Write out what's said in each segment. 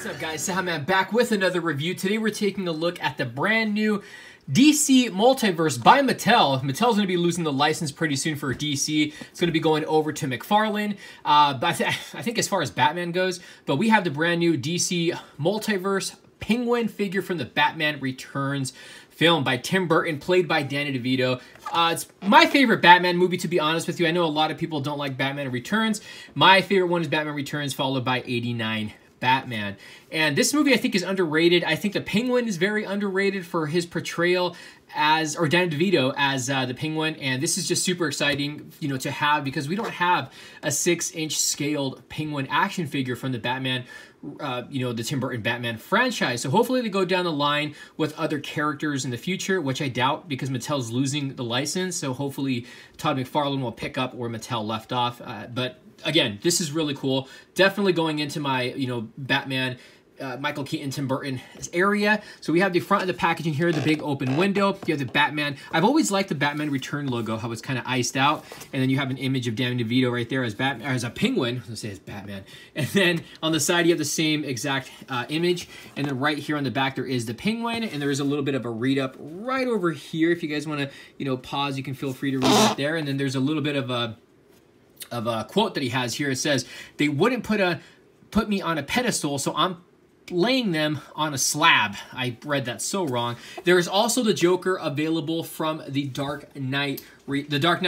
What's up, guys? Sahman back with another review. Today we're taking a look at the brand new DC Multiverse by Mattel. Mattel's going to be losing the license pretty soon for DC. It's going to be going over to McFarlane. But I think as far as Batman goes, but we have the brand new DC Multiverse Penguin figure from the Batman Returns film by Tim Burton, played by Danny DeVito. It's my favorite Batman movie, to be honest with you. I know a lot of people don't like Batman Returns. My favorite one is Batman Returns, followed by 89 Batman. And this movie I think is underrated. I think the Penguin is very underrated for his portrayal as, or Danny DeVito as the Penguin. And this is just super exciting, you know, to have, because we don't have a 6-inch scaled Penguin action figure from the Batman, you know, the Tim Burton Batman franchise. So hopefully they go down the line with other characters in the future, which I doubt because Mattel's losing the license. So hopefully Todd McFarlane will pick up where Mattel left off. But again, this is really cool. Definitely going into my, you know, Batman, Michael Keaton, Tim Burton area. So we have the front of the packaging here, the big open window. You have the Batman. I've always liked the Batman Return logo, how it's kind of iced out. And then you have an image of Danny DeVito right there as Batman, as a penguin. I was gonna say it's Batman. And then on the side, you have the same exact image. And then right here on the back, there is the penguin. And there is a little bit of a read up right over here. If you guys want to, you know, pause, you can feel free to read it there. And then there's a little bit of a quote that he has here. It says, "They wouldn't put me on a pedestal, so I'm laying them on a slab." I read that so wrong. There is also the Joker available from the Dark Knight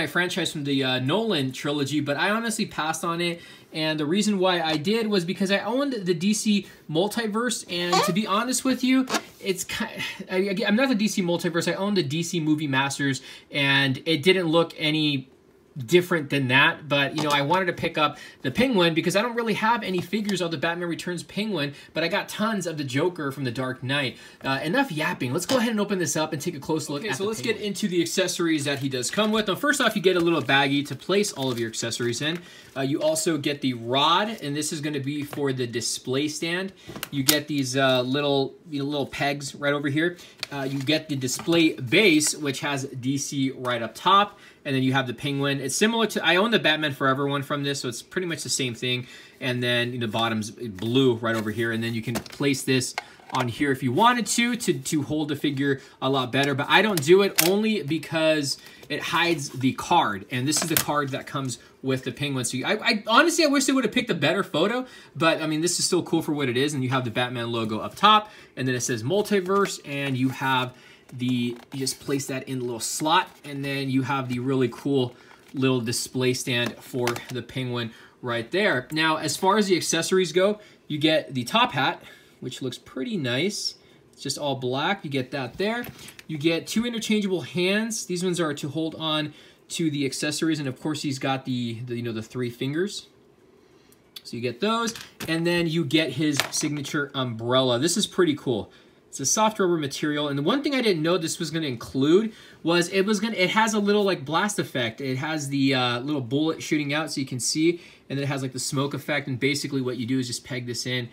franchise from the Nolan trilogy, but I honestly passed on it. And the reason why I did was because I owned the DC Multiverse, and to be honest with you, it's I'm not the DC Multiverse. I owned the DC Movie Masters, and it didn't look any different than that. But you know, I wanted to pick up the Penguin because I don't really have any figures of the Batman Returns Penguin, but I got tons of the Joker from the Dark Knight. Enough yapping. Let's go ahead and open this up and take a close look. Okay, so let's get into the accessories that he does come with. Now, first off, you get a little baggie to place all of your accessories in. You also get the rod, and this is going to be for the display stand. You get these little pegs right over here. You get the display base, which has DC right up top. And then you have the Penguin. It's similar to, I own the Batman Forever one from this, so it's pretty much the same thing. And then the bottom's blue right over here. And then you can place this on here if you wanted to hold the figure a lot better. But I don't do it only because it hides the card. And this is the card that comes with the Penguin. So I honestly, I wish they would have picked a better photo. But I mean, this is still cool for what it is. And you have the Batman logo up top. And then it says Multiverse. And you have you just place that in a little slot, and then you have the really cool little display stand for the Penguin right there. Now, as far as the accessories go, you get the top hat, which looks pretty nice. It's just all black. You get that there. You get 2 interchangeable hands. These ones are to hold on to the accessories, and of course, he's got the 3 fingers. So you get those, and then you get his signature umbrella. This is pretty cool. It's a soft rubber material, and the one thing I didn't know this was going to include was it has a little like blast effect. It has the little bullet shooting out so you can see, and then it has like the smoke effect, and basically what you do is just peg this in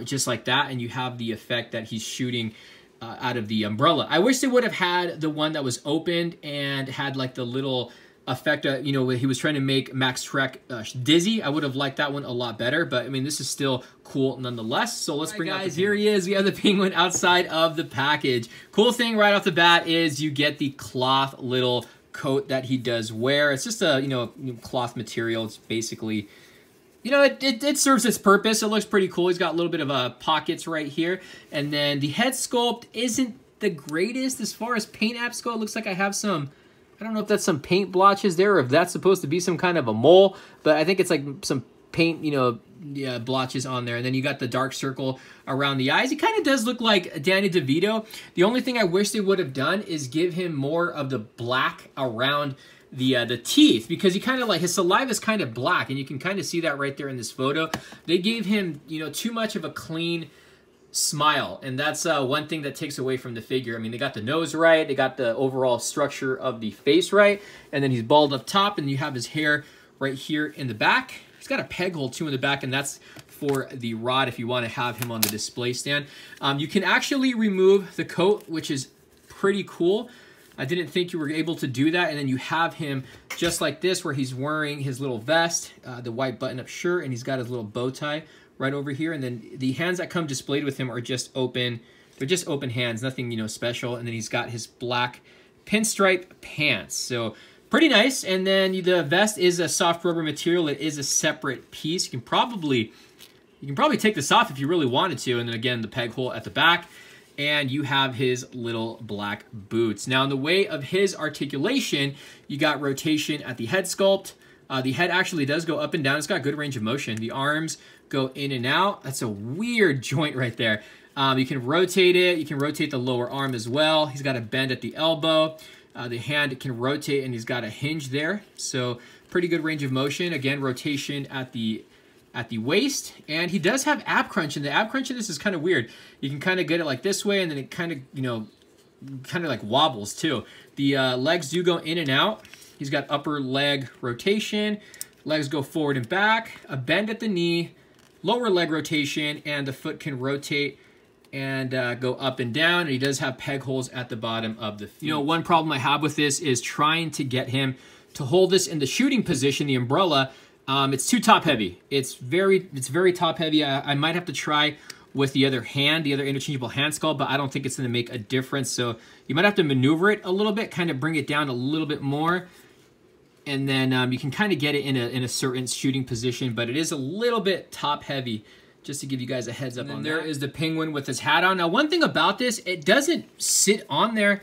just like that, and you have the effect that he's shooting out of the umbrella. I wish they would have had the one that was opened and had like the little effect, you know, he was trying to make Max Schreck dizzy. I would have liked that one a lot better, but I mean, this is still cool nonetheless. So let's bring out the Penguin. Here he is. We have the Penguin outside of the package. Cool thing right off the bat is you get the cloth little coat that he does wear. It's just a, cloth material. It's basically, it serves its purpose. It looks pretty cool. He's got a little bit of pockets right here. And then the head sculpt isn't the greatest as far as paint apps go. It looks like I have some, I don't know if that's some paint blotches there or if that's supposed to be some kind of a mole, but I think it's like some paint, blotches on there. And then you got the dark circle around the eyes. He kind of does look like Danny DeVito. The only thing I wish they would have done is give him more of the black around the teeth, because he kind of like, his saliva is kind of black, and you can kind of see that right there in this photo. They gave him, too much of a clean smile, and that's one thing that takes away from the figure. I mean, they got the nose right, they got the overall structure of the face right, and then he's bald up top, and you have his hair right here in the back. He's got a peg hole too in the back, and that's for the rod if you want to have him on the display stand. You can actually remove the coat, which is pretty cool. I didn't think you were able to do that. And then you have him just like this, where he's wearing his little vest, the white button-up shirt, and he's got his little bow tie right over here. And then the hands that come displayed with him are just open. They're just open hands, nothing, you know, special. And then he's got his black pinstripe pants. So pretty nice. And then the vest is a soft rubber material. It is a separate piece. You can probably take this off if you really wanted to. And then again, the peg hole at the back. And you have his little black boots. Now, in the way of his articulation, you got rotation at the head sculpt. The head actually does go up and down. It's got good range of motion. The arms go in and out. That's a weird joint right there. You can rotate it. You can rotate the lower arm as well. He's got a bend at the elbow. The hand can rotate, and he's got a hinge there. So pretty good range of motion. Again, rotation at the waist. And he does have ab crunch, and the ab crunch of this is kind of weird. You can kind of get it like this way, and then it kind of, you know, kind of like wobbles too. The legs do go in and out. He's got upper leg rotation. Legs go forward and back. A bend at the knee. Lower leg rotation, and the foot can rotate and go up and down. And he does have peg holes at the bottom of the feet. You know, one problem I have with this is trying to get him to hold this in the shooting position, the umbrella. It's too top heavy. It's very top heavy. I might have to try with the other hand, the other interchangeable hand sculpt, but I don't think it's going to make a difference. So you might have to maneuver it a little bit, kind of bring it down a little bit more. And then you can kind of get it in a certain shooting position, but it is a little bit top heavy, just to give you guys a heads up on that. There is the penguin with his hat on. Now, one thing about this, it doesn't sit on there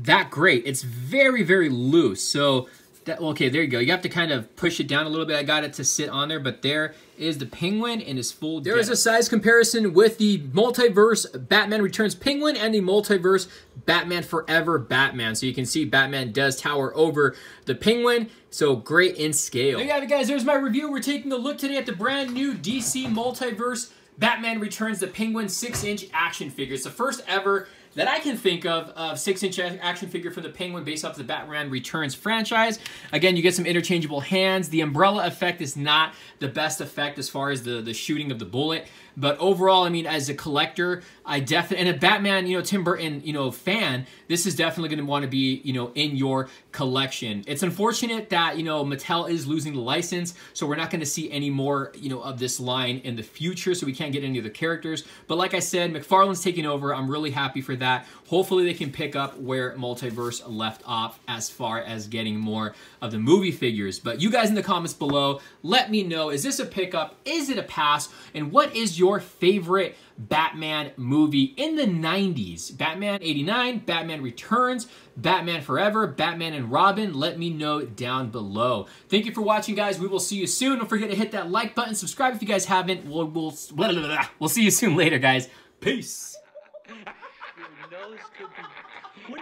that great. It's very, very loose. So, okay, there you go. You have to kind of push it down a little bit. I got it to sit on there, but there is the penguin in his full There is a size comparison with the Multiverse Batman Returns Penguin and the Multiverse Batman Forever Batman. So you can see Batman does tower over the penguin. So great in scale. There you have it, guys. There's my review. We're taking a look today at the brand new DC Multiverse Batman Returns the Penguin 6-inch action figure. It's the first ever that I can think of 6-inch action figure for the Penguin based off the Batman Returns franchise. Again, you get some interchangeable hands. The umbrella effect is not the best effect as far as the shooting of the bullet. But overall, I mean, as a collector, I definitely, and a Batman, you know, Tim Burton, you know, fan, this is definitely going to want to be, you know, in your collection. It's unfortunate that, you know, Mattel is losing the license, so we're not going to see any more, you know, of this line in the future, so we can't get any of the characters. But like I said, McFarlane's taking over. I'm really happy for that. Hopefully they can pick up where Multiverse left off as far as getting more of the movie figures. But you guys in the comments below, let me know, is this a pickup? Is it a pass? And what is your favorite Batman movie in the 90s? Batman 89, Batman Returns, Batman Forever, Batman and Robin? Let me know down below. Thank you for watching, guys. We will see you soon. Don't forget to hit that like button. Subscribe if you guys haven't. We'll see you soon later, guys. Peace. Your nose could be